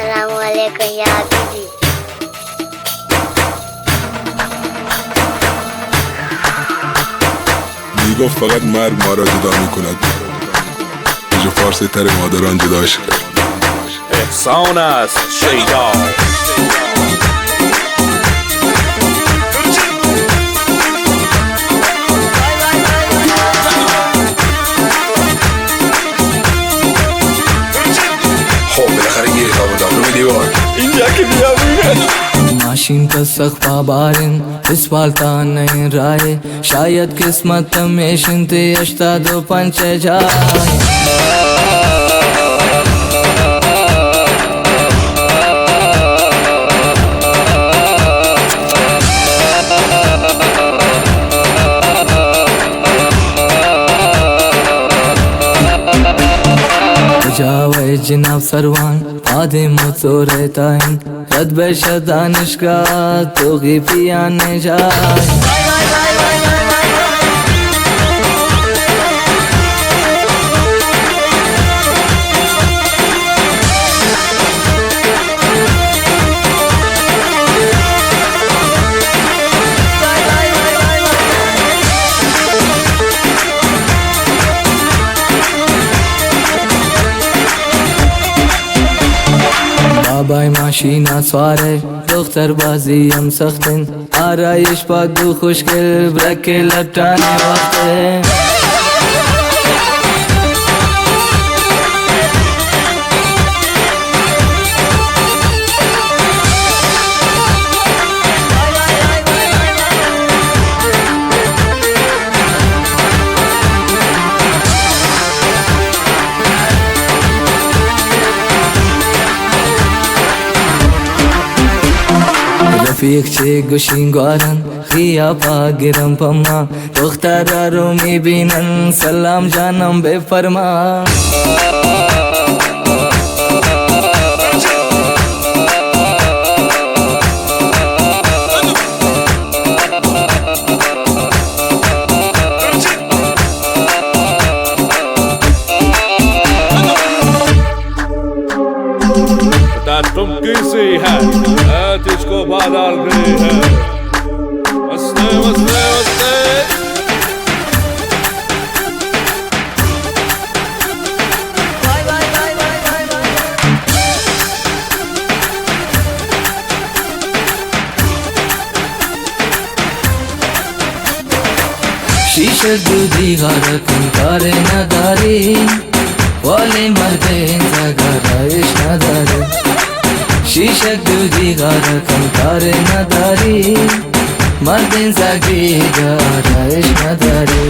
अस्सलामुअलैकुम या बीबी। میگفت فقط مرگ ما را جدا میکند، جو فارسی تر مادران جداش کرد. احسان است شیدا. خب بالاخره گیری خوابوندم رو دیوار اینجا که بیامینه माशीन का सख्फा बारिन इस पालता नहीं राय शायद किस्मत में शिंते अश्ता दो पंच जाए जावे जनाब सरवान आधे मुझो रहता है रद बेशदानिश का तो पियाने जाए بای ماشینا سواره دختر بازی هم سختن آرایش پاک دو خوشگل برکه لطانه وقته رفیق چه گوشینگارن خیابا گرم پما دختر رو میبینن سلام جانم بفرما तुम किसी है तुझको बादल भी है मस्ते मस्ते मस्ते शीशे दूधी गारत करे नदारी वाले मर्दे जगराइश नदारी शीशे दूधी गारत करे नदारी मर्दे जगी गारइश नदारी